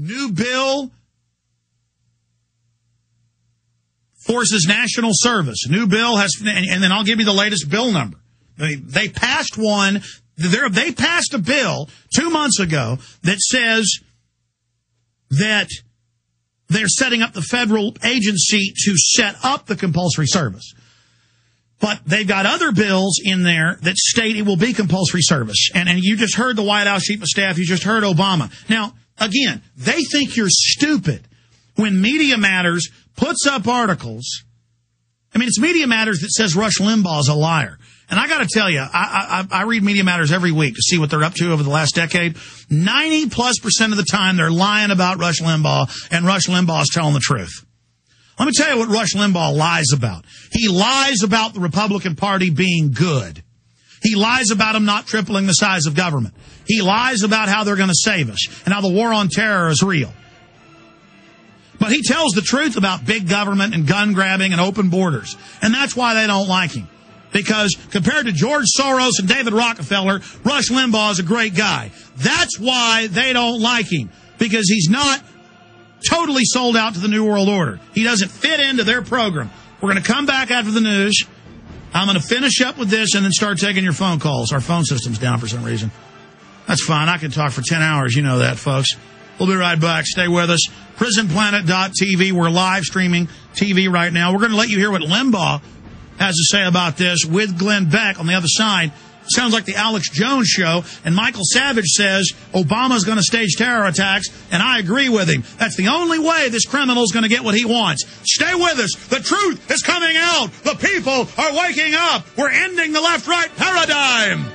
New bill forces national service. New bill has, and then I'll give you the latest bill number. They passed one. They passed a bill 2 months ago that says that they're setting up the federal agency to set up the compulsory service. But they've got other bills in there that state it will be compulsory service. And you just heard the White House Chief of Staff. You just heard Obama. Now, again, they think you're stupid when Media Matters puts up articles. I mean, it's Media Matters that says Rush Limbaugh is a liar. And I got to tell you, I read Media Matters every week to see what they're up to over the last decade. 90+% of the time, they're lying about Rush Limbaugh, and Rush Limbaugh is telling the truth. Let me tell you what Rush Limbaugh lies about. He lies about the Republican Party being good. He lies about them not tripling the size of government. He lies about how they're going to save us and how the war on terror is real. But he tells the truth about big government and gun grabbing and open borders. And that's why they don't like him. Because compared to George Soros and David Rockefeller, Rush Limbaugh is a great guy. That's why they don't like him. Because he's not totally sold out to the New World Order. He doesn't fit into their program. We're going to come back after the news. I'm going to finish up with this and then start taking your phone calls. Our phone system's down for some reason. That's fine. I can talk for 10 hours. You know that, folks. We'll be right back. Stay with us. PrisonPlanet.tv. We're live streaming TV right now. We're going to let you hear what Limbaugh has to say about this with Glenn Beck on the other side. Sounds like the Alex Jones show. And Michael Savage says Obama's going to stage terror attacks, and I agree with him. That's the only way this criminal's going to get what he wants. Stay with us. The truth is coming out. The people are waking up. We're ending the left-right paradigm.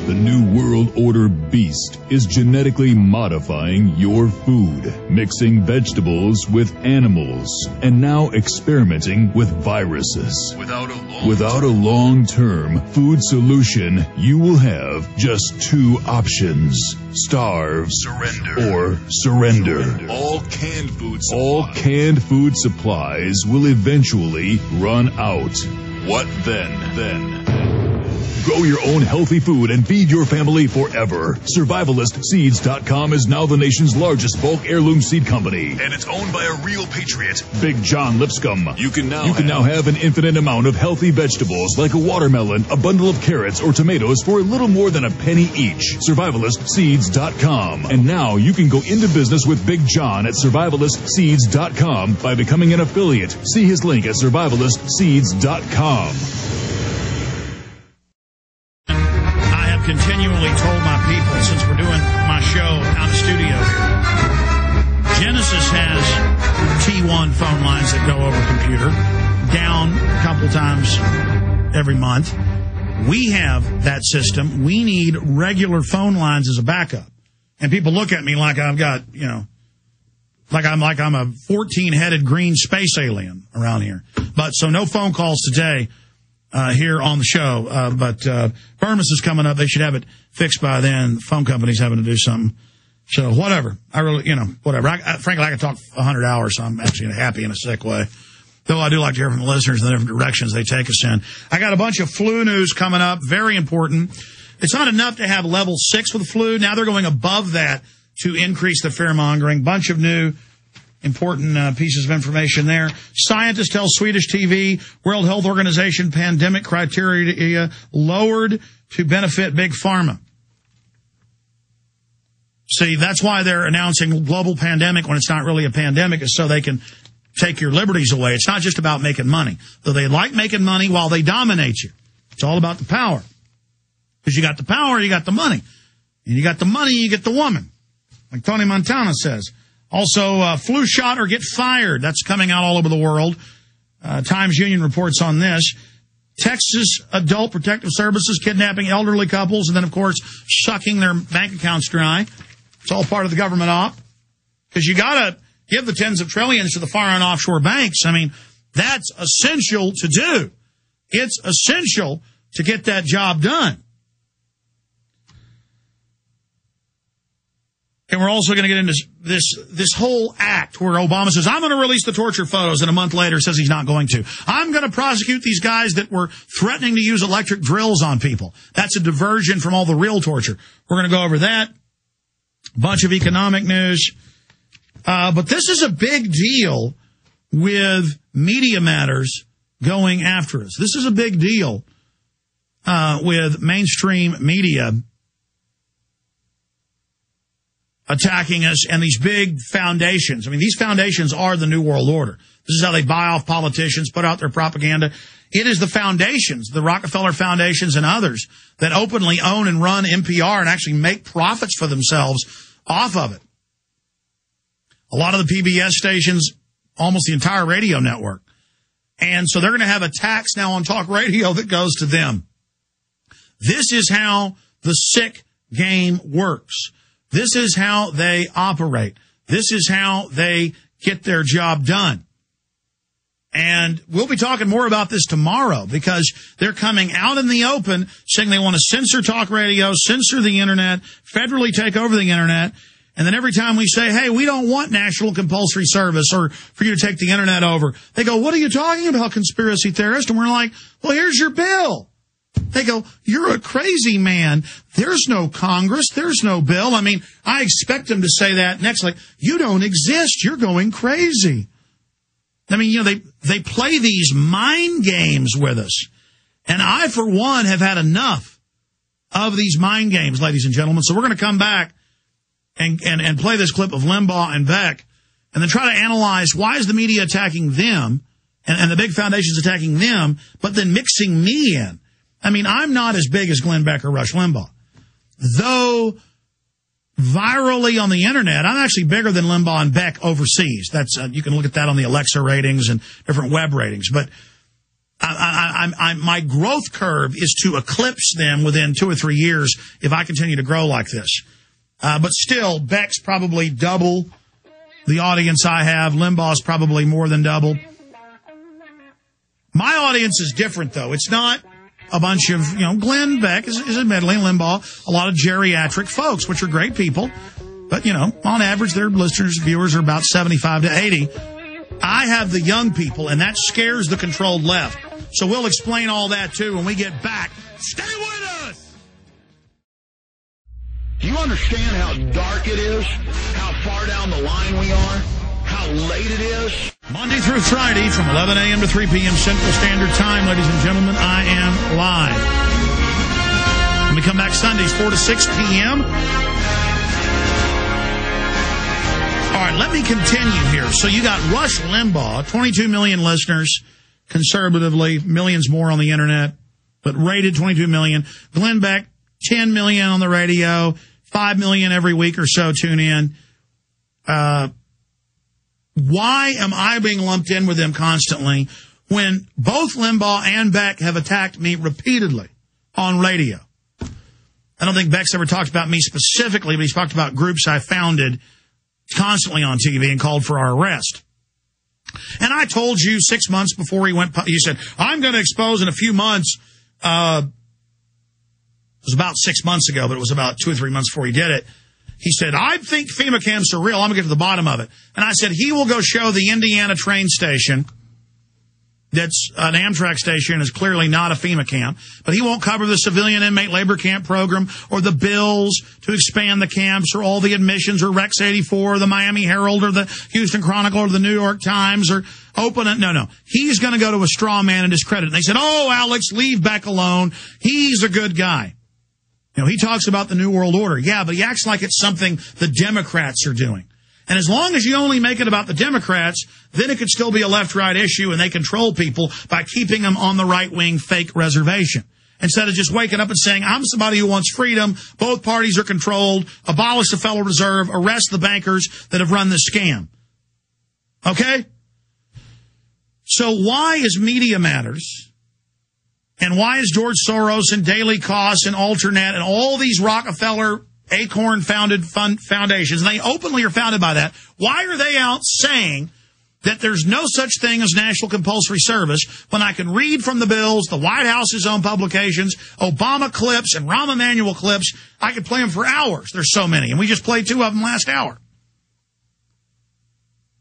The New World Order beast is genetically modifying your food, mixing vegetables with animals, and now experimenting with viruses. Without a long-term food solution, you will have just two options: starve, or surrender. All canned food supplies will eventually run out. What then? Grow your own healthy food and feed your family forever. SurvivalistSeeds.com is now the nation's largest bulk heirloom seed company. And it's owned by a real patriot, Big John Lipscomb. You can now have an infinite amount of healthy vegetables like a watermelon, a bundle of carrots, or tomatoes for a little more than a penny each. SurvivalistSeeds.com. And now you can go into business with Big John at SurvivalistSeeds.com by becoming an affiliate. See his link at SurvivalistSeeds.com. Continually told my people, since we're doing my show out of studio here, Genesis has T1 phone lines that go over computer, down a couple times every month. We have that system. We need regular phone lines as a backup. And people look at me like I've got, like I'm a 14-headed green space alien around here. But so no phone calls today. Here on the show. But Firmus is coming up. They should have it fixed by then. The phone company's having to do something. So whatever. I really, whatever. Frankly, I could talk 100 hours, so I'm actually happy in a sick way. Though I do like to hear from the listeners and the different directions they take us in. I got a bunch of flu news coming up. Very important. It's not enough to have level 6 with the flu. Now they're going above that to increase the fear-mongering. Bunch of new important pieces of information there. Scientists tell Swedish TV World Health Organization pandemic criteria lowered to benefit Big Pharma. See, that's why they're announcing global pandemic when it's not really a pandemic, is so they can take your liberties away. It's not just about making money. Though they like making money while they dominate you. It's all about the power. Because you got the power, you got the money. And you got the money, you get the woman. Like Tony Montana says. Also, flu shot or get fired. That's coming out all over the world. Times Union reports on this. Texas Adult Protective Services kidnapping elderly couples and then, of course, sucking their bank accounts dry. It's all part of the government op. Because you got to give the tens of trillions to the foreign offshore banks. I mean, that's essential to do. It's essential to get that job done. And we're also going to get into this whole act where Obama says, I'm going to release the torture photos, and a month later says he's not going to. I'm going to prosecute these guys that were threatening to use electric drills on people. That's a diversion from all the real torture. We're going to go over that. bunch of economic news. But this is a big deal with Media Matters going after us. This is a big deal with mainstream media attacking us and these big foundations. I mean, these foundations are the New World Order. This is how they buy off politicians, put out their propaganda. It is the foundations, the Rockefeller Foundations and others, that openly own and run NPR and actually make profits for themselves off of it. A lot of the PBS stations, almost the entire radio network. And so they're going to have a tax now on talk radio that goes to them. This is how the sick game works. This is how they operate. This is how they get their job done. And we'll be talking more about this tomorrow because they're coming out in the open saying they want to censor talk radio, censor the internet, federally take over the internet. And then every time we say, hey, we don't want national compulsory service or for you to take the internet over, they go, what are you talking about, conspiracy theorist? And we're like, well, here's your bill. They go, you're a crazy man. There's no Congress. There's no bill. I mean, I expect them to say that next, like, you don't exist. You're going crazy. I mean, you know, they play these mind games with us. And I, for one, have had enough of these mind games, ladies and gentlemen. So we're going to come back and play this clip of Limbaugh and Beck and then try to analyze why is the media attacking them and the big foundations attacking them, but then mixing me in. I mean, I'm not as big as Glenn Beck or Rush Limbaugh. Though virally on the internet, I'm actually bigger than Limbaugh and Beck overseas. That's you can look at that on the Alexa ratings and different web ratings. But my growth curve is to eclipse them within 2 or 3 years if I continue to grow like this. But still, Beck's probably double the audience I have. Limbaugh's probably more than double. My audience is different, though. It's not a bunch of, you know, Glenn Beck is admittedly, Limbaugh, a lot of geriatric folks, which are great people. But, you know, on average, their listeners, viewers are about 75 to 80. I have the young people, and that scares the controlled left. So we'll explain all that, too, when we get back. Stay with us! Do you understand how dark it is? How far down the line we are? How late it is? Monday through Friday from 11 a.m. to 3 p.m. Central Standard Time, ladies and gentlemen, I am live. When we come back Sundays, 4 to 6 p.m. All right, let me continue here. So you got Rush Limbaugh, 22 million listeners, conservatively, millions more on the internet, but rated 22 million. Glenn Beck, 10 million on the radio, 5 million every week or so tune in. Why am I being lumped in with them constantly when both Limbaugh and Beck have attacked me repeatedly on radio? I don't think Beck's ever talked about me specifically, but he's talked about groups I founded constantly on TV and called for our arrest. And I told you 6 months before he went, you said, I'm going to expose in a few months. It was about 6 months ago, but it was about 2 or 3 months before he did it. He said, I think FEMA camps are real. I'm going to get to the bottom of it. And I said, he will go show the Indiana train station that's an Amtrak station is clearly not a FEMA camp, but he won't cover the civilian inmate labor camp program or the bills to expand the camps or all the admissions or Rex 84 or the Miami Herald or the Houston Chronicle or the New York Times or open it. No. He's going to go to a straw man and discredit. And they said, oh, Alex, leave Beck alone. He's a good guy. You know, he talks about the New World Order. Yeah, but he acts like it's something the Democrats are doing. And as long as you only make it about the Democrats, then it could still be a left-right issue, and they control people by keeping them on the right-wing fake reservation. Instead of just waking up and saying, I'm somebody who wants freedom, both parties are controlled, abolish the Federal Reserve, arrest the bankers that have run this scam. Okay? So why is Media Matters... and why is George Soros and Daily Kos and Alternet and all these Rockefeller, Acorn-founded foundations, and they openly are founded by that, why are they out saying that there's no such thing as national compulsory service when I can read from the bills, the White House's own publications, Obama clips and Rahm Emanuel clips? I could play them for hours. There's so many, and we just played 2 of them last hour.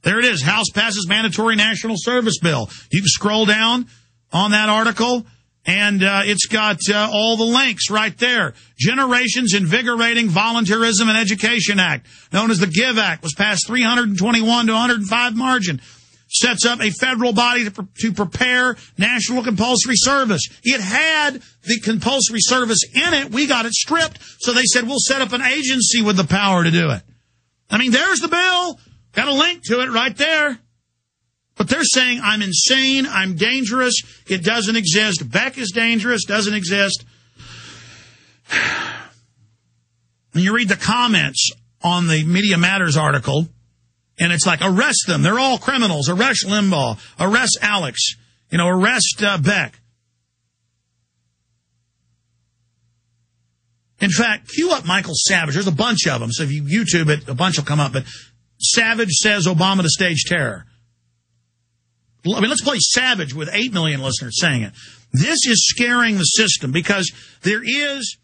There it is. House passes mandatory national service bill. You can scroll down on that article And it's got all the links right there. Generations Invigorating Volunteerism and Education Act, known as the GIVE Act, was passed 321 to 105 margin. Sets up a federal body to prepare national compulsory service. It had the compulsory service in it. We got it stripped. So they said, we'll set up an agency with the power to do it. I mean, there's the bill. Got a link to it right there. But they're saying I'm insane, I'm dangerous, it doesn't exist. Beck is dangerous, doesn't exist. And you read the comments on the Media Matters article, and it's like, arrest them. They're all criminals. Arrest Limbaugh. Arrest Alex. Arrest Beck. In fact, cue up Michael Savage. There's a bunch of them, so if you YouTube it, a bunch will come up. But Savage says Obama to stage terror. I mean, let's play Savage with 8 million listeners saying it. This is scaring the system because there is